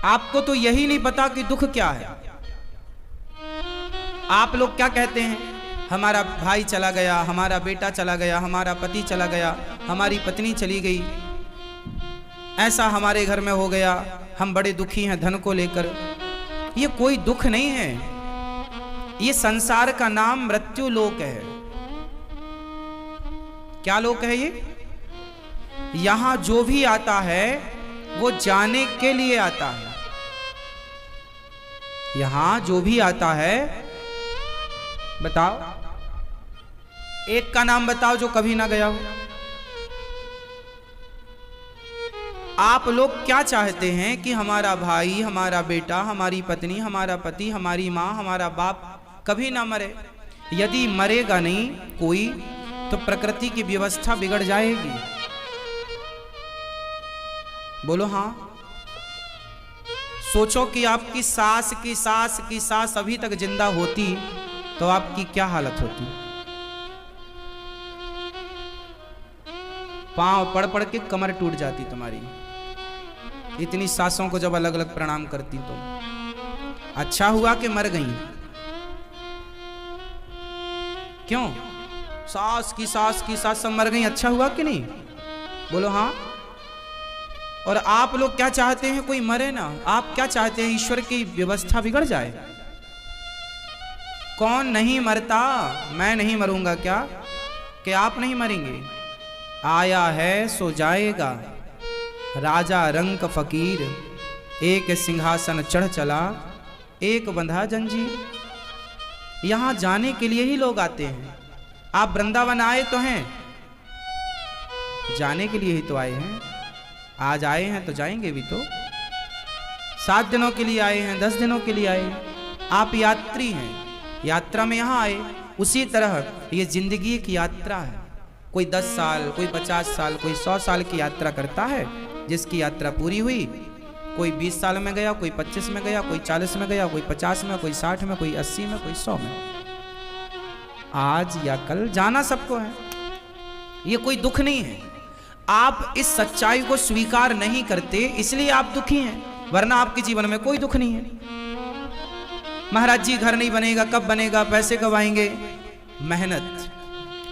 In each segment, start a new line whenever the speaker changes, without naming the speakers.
आपको तो यही नहीं पता कि दुख क्या है। आप लोग क्या कहते हैं, हमारा भाई चला गया, हमारा बेटा चला गया, हमारा पति चला गया, हमारी पत्नी चली गई, ऐसा हमारे घर में हो गया, हम बड़े दुखी हैं धन को लेकर। ये कोई दुख नहीं है, ये संसार का नाम मृत्यु लोक है। क्या लोक है ये? यहां जो भी आता है वो जाने के लिए आता है। यहां जो भी आता है, बताओ एक का नाम बताओ जो कभी ना गया हो। आप लोग क्या चाहते हैं कि हमारा भाई, हमारा बेटा, हमारी पत्नी, हमारा पति, हमारी मां, हमारा बाप कभी ना मरे। यदि मरेगा नहीं कोई तो प्रकृति की व्यवस्था बिगड़ जाएगी। बोलो हाँ। सोचो कि आपकी सास की सास की सास अभी तक जिंदा होती तो आपकी क्या हालत होती। पांव पड़ पड़ के कमर टूट जाती तुम्हारी, इतनी सासों को जब अलग अलग प्रणाम करती तो। अच्छा हुआ कि मर गई। क्यों? सास की सास की सास सब मर गई, अच्छा हुआ कि नहीं? बोलो हाँ। और आप लोग क्या चाहते हैं? कोई मरे ना। आप क्या चाहते हैं? ईश्वर की व्यवस्था बिगड़ जाए। कौन नहीं मरता? मैं नहीं मरूंगा क्या? कि आप नहीं मरेंगे? आया है सो जाएगा, राजा रंक फकीर, एक सिंहासन चढ़ चला, एक बंधा जंजीर। यहां जाने के लिए ही लोग आते हैं। आप वृंदावन आए तो हैं, जाने के लिए ही तो आए हैं। आज आए हैं तो जाएंगे भी तो। 7 दिनों के लिए आए हैं, 10 दिनों के लिए आए हैं। आप यात्री हैं, यात्रा में यहां आए। उसी तरह ये जिंदगी एक यात्रा है। कोई 10 साल, कोई 50 साल, कोई 100 साल की यात्रा करता है। जिसकी यात्रा पूरी हुई, कोई 20 साल में गया, कोई 25 में गया, कोई 40 में गया, कोई 50 में, कोई 60 में, कोई 80 में, कोई 100 में। आज या कल जाना सबको है। ये कोई दुख नहीं है। आप इस सच्चाई को स्वीकार नहीं करते इसलिए आप दुखी हैं, वरना आपके जीवन में कोई दुख नहीं है। महाराज जी घर नहीं बनेगा, कब बनेगा? पैसे कब आएंगे? मेहनत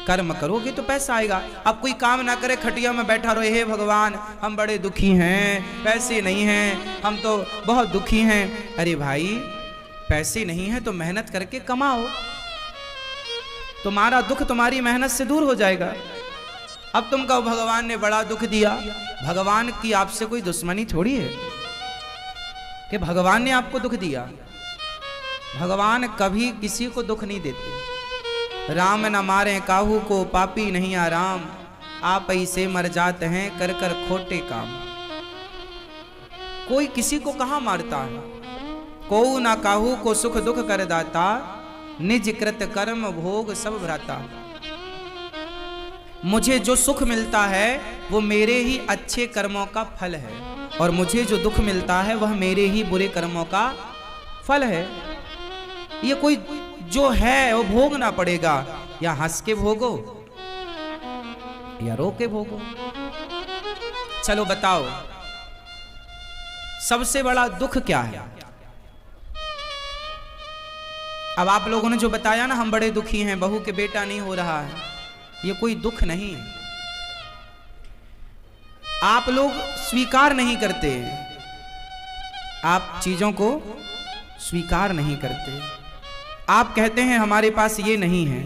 कर्म करोगे तो पैसा आएगा। अब कोई काम ना करे, खटिया में बैठा रहे, हे भगवान हम बड़े दुखी हैं, पैसे नहीं हैं, हम तो बहुत दुखी हैं। अरे भाई पैसे नहीं है तो मेहनत करके कमाओ, तुम्हारा दुख तुम्हारी मेहनत से दूर हो जाएगा। अब तुम कहो भगवान ने बड़ा दुख दिया। भगवान की आपसे कोई दुश्मनी थोड़ी है कि भगवान ने आपको दुख दिया। भगवान कभी किसी को दुख नहीं देते। राम न मारे काहू को, पापी नहीं आराम, आप ऐसे मर जाते हैं कर कर खोटे काम। कोई किसी को कहां मारता है? को ना काहू को सुख दुख कर दाता, निज कृत कर्म भोग सब भ्राता। मुझे जो सुख मिलता है वो मेरे ही अच्छे कर्मों का फल है, और मुझे जो दुख मिलता है वह मेरे ही बुरे कर्मों का फल है। ये कोई जो है वो भोगना पड़ेगा, या हंस के भोगो या रो के भोगो। चलो बताओ सबसे बड़ा दुख क्या है? अब आप लोगों ने जो बताया ना, हम बड़े दुखी हैं, बहू के बेटा नहीं हो रहा है, ये कोई दुख नहीं है। आप लोग स्वीकार नहीं करते, आप चीजों को स्वीकार नहीं करते। आप कहते हैं हमारे पास ये नहीं है,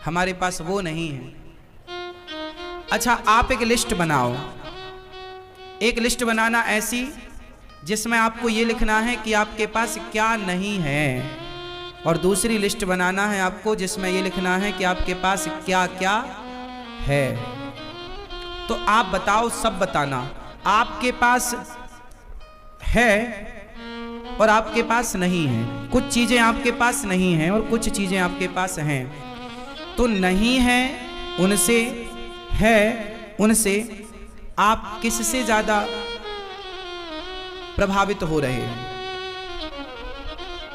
हमारे पास वो नहीं है। अच्छा आप एक लिस्ट बनाओ, एक लिस्ट बनाना ऐसी जिसमें आपको ये लिखना है कि आपके पास क्या नहीं है, और दूसरी लिस्ट बनाना है आपको जिसमें ये लिखना है कि आपके पास क्या क्या है। तो आप बताओ, सब बताना। आपके पास है और आपके पास नहीं है। कुछ चीजें आपके पास नहीं हैं और कुछ चीजें आपके पास हैं। तो नहीं है उनसे, है उनसे आप किससे ज्यादा प्रभावित हो रहे हैं?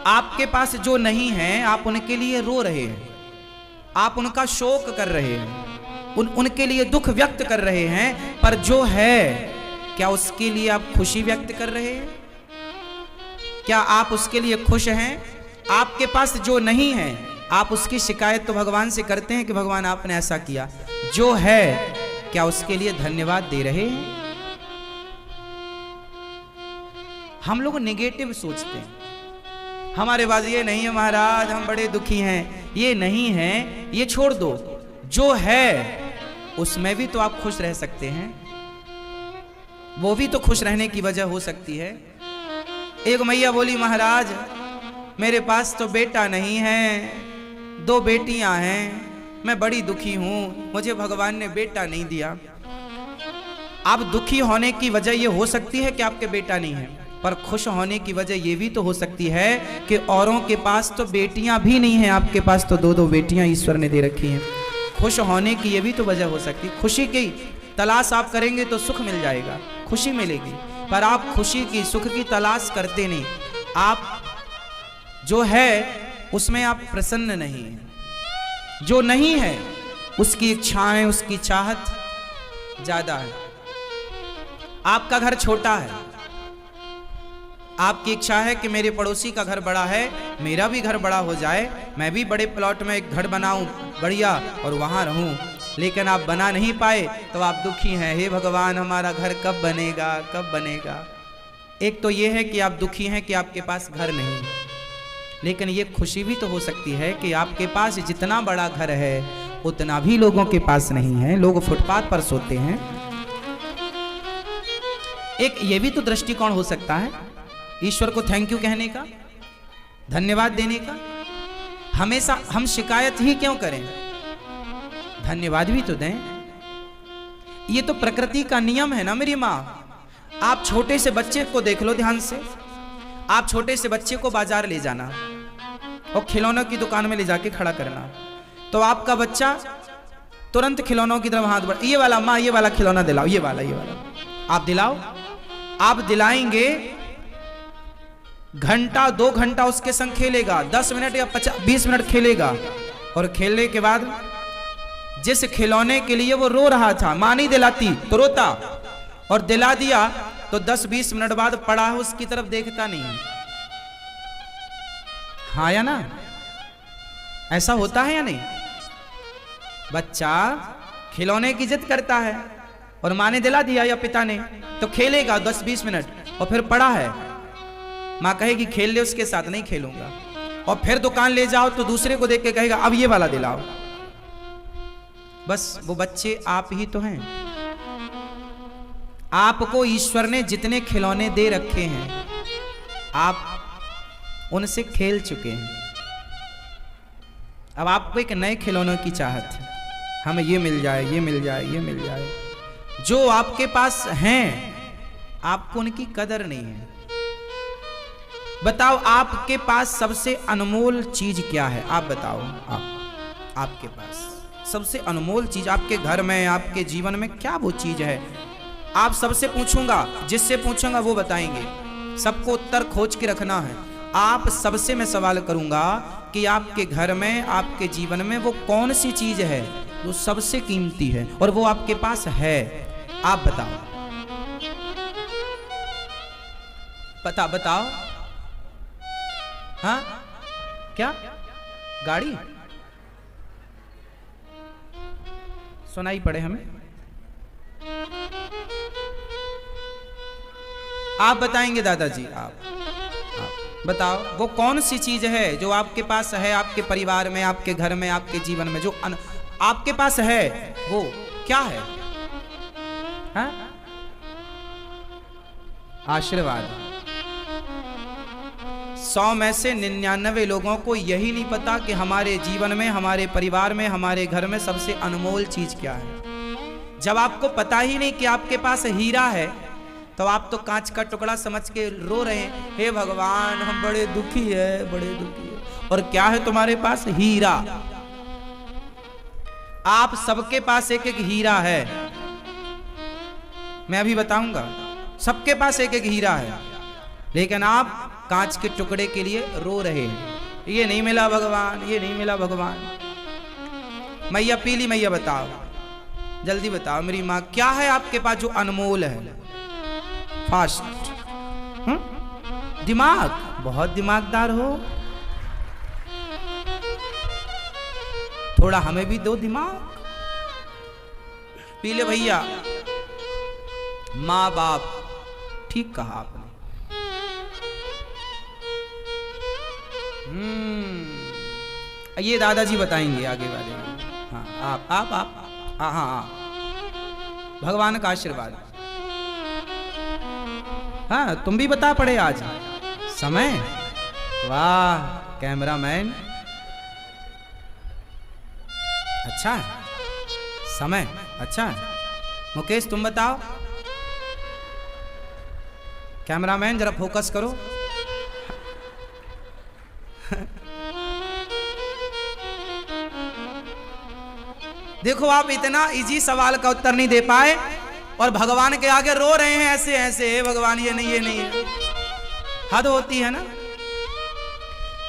आपके पास जो नहीं है आप उनके लिए रो रहे हैं, आप उनका शोक कर रहे हैं, उनके लिए दुख व्यक्त कर रहे हैं। पर जो है क्या उसके लिए आप खुशी व्यक्त कर रहे हैं? क्या आप उसके लिए खुश हैं? आपके पास जो नहीं है आप उसकी शिकायत तो भगवान से करते हैं कि भगवान आपने ऐसा किया। जो है क्या उसके लिए धन्यवाद दे रहे हैं? हम लोग नेगेटिव सोचते हैं, हमारे पास ये नहीं है महाराज, हम बड़े दुखी हैं, ये नहीं है, ये छोड़ दो। जो है उसमें भी तो आप खुश रह सकते हैं, वो भी तो खुश रहने की वजह हो सकती है। एक मैया बोली महाराज मेरे पास तो बेटा नहीं है, 2 बेटियां हैं, मैं बड़ी दुखी हूं, मुझे भगवान ने बेटा नहीं दिया। आप दुखी होने की वजह ये हो सकती है कि आपके बेटा नहीं है, पर खुश होने की वजह ये भी तो हो सकती है कि औरों के पास तो बेटियां भी नहीं हैं, आपके पास तो 2-2 बेटियां ईश्वर ने दे रखी हैं। खुश होने की ये भी तो वजह हो सकती है। खुशी की तलाश आप करेंगे तो सुख मिल जाएगा, खुशी मिलेगी, पर आप खुशी की सुख की तलाश करते नहीं। आप जो है उसमें आप प्रसन्न नहीं हैं, जो नहीं है उसकी इच्छाएं, उसकी चाहत ज्यादा है। आपका घर छोटा है, आपकी इच्छा है कि मेरे पड़ोसी का घर बड़ा है, मेरा भी घर बड़ा हो जाए, मैं भी बड़े प्लॉट में एक घर बनाऊं बढ़िया और वहां रहूं, लेकिन आप बना नहीं पाए तो आप दुखी हैं। हे भगवान हमारा घर कब बनेगा, कब बनेगा। एक तो यह है कि आप दुखी हैं कि आपके पास घर नहीं है, लेकिन ये खुशी भी तो हो सकती है कि आपके पास जितना बड़ा घर है उतना भी लोगों के पास नहीं है, लोग फुटपाथ पर सोते हैं। एक ये भी तो दृष्टिकोण हो सकता है ईश्वर को थैंक यू कहने का, धन्यवाद देने का। हमेशा हम शिकायत ही क्यों करें, धन्यवाद भी तो दें। ये तो प्रकृति का नियम है ना मेरी माँ। आप छोटे से बच्चे को देख लो ध्यान से, आप छोटे से बच्चे को बाजार ले जाना और खिलौनों की दुकान में ले जाके खड़ा करना, तो आपका बच्चा तुरंत खिलौनों की तरफ हाथ बढ़ा, ये वाला माँ, ये वाला खिलौना दिलाओ, ये वाला आप दिलाओ। आप दिलाएंगे, घंटा 2 घंटा उसके संग खेलेगा, 10 मिनट या 20 मिनट खेलेगा, और खेलने के बाद जिस खिलौने के लिए वो रो रहा था, मां नहीं दिलाती तो रोता, और दिला दिया तो 10-20 मिनट बाद पड़ा है उसकी तरफ देखता नहीं। हाँ या ना, ऐसा होता है या नहीं? बच्चा खिलौने की जिद करता है और मां ने दिला दिया या पिता ने, तो खेलेगा 10-20 मिनट और फिर पड़ा है, मां कहेगी खेल ले उसके साथ, नहीं खेलूंगा, और फिर दुकान ले जाओ तो दूसरे को देख के कहेगा अब ये वाला दिलाओ। बस वो बच्चे आप ही तो हैं। आपको ईश्वर ने जितने खिलौने दे रखे हैं आप उनसे खेल चुके हैं, अब आपको एक नए खिलौनों की चाहत है, हमें ये मिल जाए, ये मिल जाए, ये मिल जाए। जो आपके पास हैं आपको उनकी कदर नहीं है। बताओ आपके पास सबसे अनमोल चीज क्या है? आप बताओ, आपके पास सबसे अनमोल चीज आपके घर में, आपके जीवन में क्या वो चीज है? आप सबसे पूछूंगा, जिससे पूछूंगा वो बताएंगे, सबको उत्तर खोज के रखना है। आप सबसे मैं सवाल करूंगा कि आपके घर में, आपके जीवन में वो कौन सी चीज है जो सबसे कीमती है और वो आपके पास है? आप बताओ, बताओ। हाँ क्या? गाड़ी सुनाई पड़े हमें? आप बताएंगे दादाजी, आप बताओ वो कौन सी चीज है जो आपके पास है, आपके परिवार में, आपके घर में, आपके जीवन में जो आपके पास है, वो क्या है? हाँ? आशीर्वाद। 100 में से 99 लोगों को यही नहीं पता कि हमारे जीवन में, हमारे परिवार में, हमारे घर में सबसे अनमोल चीज क्या है। जब आपको पता ही नहीं कि आपके पास हीरा है तो आप तो कांच का टुकड़ा समझ के रो रहे हैं, हे भगवान हम बड़े दुखी है, बड़े दुखी है। और क्या है तुम्हारे पास? हीरा। आप सबके पास एक एक हीरा है, मैं अभी बताऊंगा, सबके पास एक एक हीरा है, लेकिन आप कांच के टुकड़े के लिए रो रहे हैं, ये नहीं मिला भगवान, ये नहीं मिला भगवान। मैया पीली मैया बताओ, जल्दी बताओ मेरी माँ, क्या है आपके पास जो अनमोल है? फास्ट। दिमाग, बहुत दिमागदार हो, थोड़ा हमें भी दो दिमाग। पी ले भैया। माँ बाप, ठीक कहा आपने। ये दादाजी बताएंगे आगे वाले। हाँ आप हाँ हाँ, भगवान का आशीर्वाद। हाँ तुम भी बता पड़े आज समय। वाह कैमरामैन, अच्छा है समय, अच्छा है। मुकेश तुम बताओ। कैमरामैन जरा फोकस करो। देखो आप इतना इजी सवाल का उत्तर नहीं दे पाए और भगवान के आगे रो रहे हैं ऐसे ऐसे, हे भगवान ये नहीं है। हद होती है ना।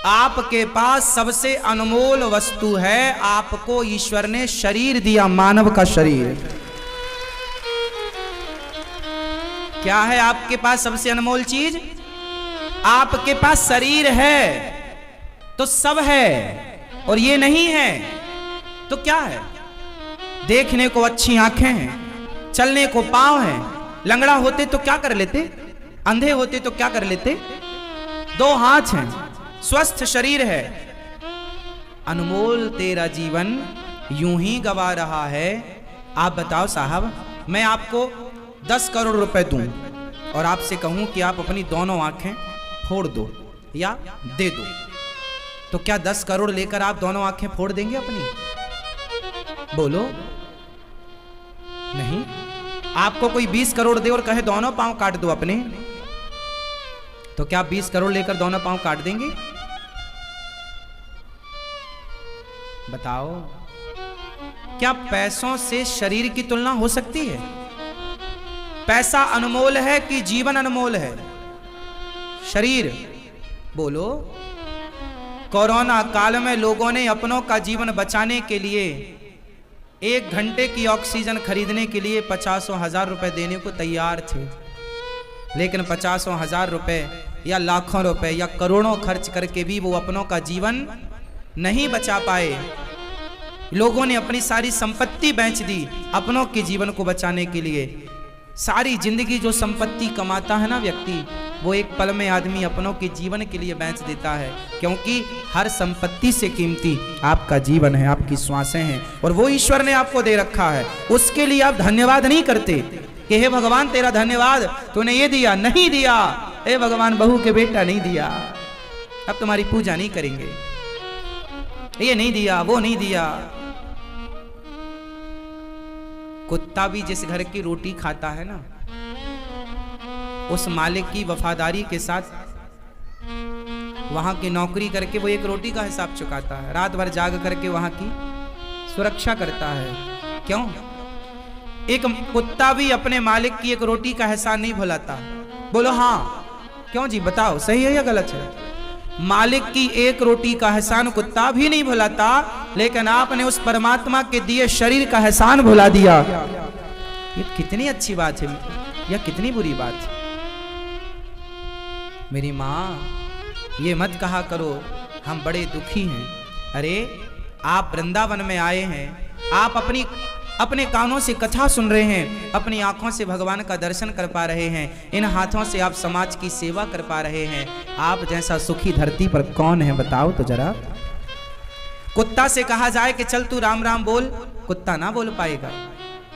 आपके पास सबसे अनमोल वस्तु है, आपको ईश्वर ने शरीर दिया, मानव का शरीर। क्या है आपके पास सबसे अनमोल चीज? आपके पास शरीर है तो सब है, और ये नहीं है तो क्या है? देखने को अच्छी आंखें हैं, चलने को पांव हैं, लंगड़ा होते तो क्या कर लेते, अंधे होते तो क्या कर लेते, दो हाथ हैं, स्वस्थ शरीर है। अनमोल तेरा जीवन यूं ही गवा रहा है। आप बताओ साहब, मैं आपको 10 करोड़ रुपए दूं और आपसे कहूं कि आप अपनी दोनों आंखें फोड़ दो या दे दो, तो क्या 10 करोड़ लेकर आप दोनों आंखें फोड़ देंगे अपनी? बोलो नहीं। आपको कोई 20 करोड़ दे और कहे दोनों पांव काट दो अपने, तो क्या 20 करोड़ लेकर दोनों पांव काट देंगे? बताओ, क्या पैसों से शरीर की तुलना हो सकती है? पैसा अनमोल है कि जीवन अनमोल है? शरीर। बोलो। कोरोना काल में लोगों ने अपनों का जीवन बचाने के लिए 1 घंटे की ऑक्सीजन खरीदने के लिए 50,000 रुपए देने को तैयार थे, लेकिन 50,000 रुपए या लाखों रुपए या करोड़ों खर्च करके भी वो अपनों का जीवन नहीं बचा पाए। लोगों ने अपनी सारी संपत्ति बेच दी अपनों के जीवन को बचाने के लिए। सारी जिंदगी जो संपत्ति कमाता है ना व्यक्ति, वो एक पल में आदमी अपनों के जीवन के लिए बेच देता है, क्योंकि हर संपत्ति से कीमती आपका जीवन है, आपकी श्वासें हैं, और वो ईश्वर ने आपको दे रखा है। उसके लिए आप धन्यवाद नहीं करते कि हे भगवान तेरा धन्यवाद, तूने ये दिया, नहीं दिया, हे भगवान बहू के बेटा नहीं दिया, अब तुम्हारी पूजा नहीं करेंगे, ये नहीं दिया, वो नहीं दिया। कुत्ता भी जिस घर की रोटी खाता है ना, उस मालिक की वफादारी के साथ वहां की नौकरी करके वो एक रोटी का हिसाब चुकाता है, रात भर जाग करके वहां की सुरक्षा करता है। क्यों? एक कुत्ता भी अपने मालिक की एक रोटी का एहसान नहीं भुलाता। बोलो हाँ। क्यों जी, बताओ सही है या गलत है? मालिक की एक रोटी का एहसान कुत्ता भी नहीं भुलाता, लेकिन आपने उस परमात्मा के दिए शरीर का एहसान भुला दिया। ये कितनी अच्छी बात है या कितनी बुरी बात है? मेरी माँ, ये मत कहा करो हम बड़े दुखी हैं। अरे आप वृंदावन में आए हैं, आप अपने कानों से कथा सुन रहे हैं, अपनी आंखों से भगवान का दर्शन कर पा रहे हैं, इन हाथों से आप समाज की सेवा कर पा रहे हैं। आप जैसा सुखी धरती पर कौन है बताओ तो जरा। कुत्ता से कहा जाए कि चल तू राम राम बोल, कुत्ता ना बोल पाएगा।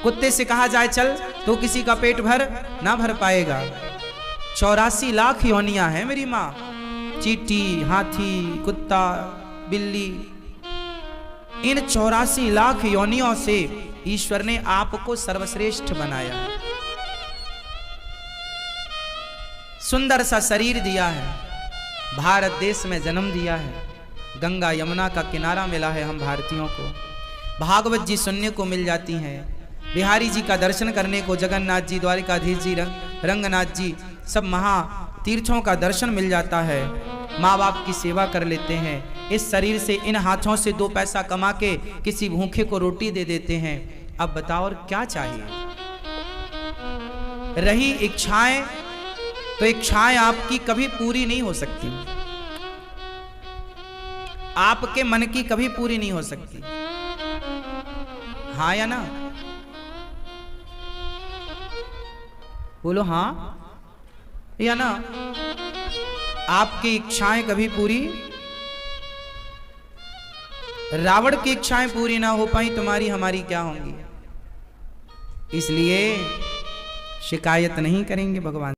कुत्ते से कहा जाए चल तो किसी का पेट भर, ना भर पाएगा। 84 लाख योनियां हैं मेरी माँ, चींटी, हाथी, कुत्ता, बिल्ली, इन 84 लाख योनियों से ईश्वर ने आपको सर्वश्रेष्ठ बनाया है। सुंदर सा शरीर दिया है, भारत देश में जन्म दिया है, गंगा यमुना का किनारा मिला है हम भारतीयों को, भागवत जी सुनने को मिल जाती हैं, बिहारी जी का दर्शन करने को, जगन्नाथ जी, द्वारिकाधीश जी, रंगनाथ जी, सब महा तीर्थों का दर्शन मिल जाता है। माँ बाप की सेवा कर लेते हैं, इस शरीर से, इन हाथों से 2 पैसा कमा के किसी भूखे को रोटी दे देते हैं। अब बताओ और क्या चाहिए? रही इच्छाएं तो इच्छाएं आपकी कभी पूरी नहीं हो सकती, आपके मन की कभी पूरी नहीं हो सकती। हाँ या ना? बोलो हाँ या ना? आपकी इच्छाएं कभी पूरी, रावण की इच्छाएं पूरी ना हो पाई, तुम्हारी हमारी क्या होंगी? इसलिए शिकायत नहीं करेंगे भगवान।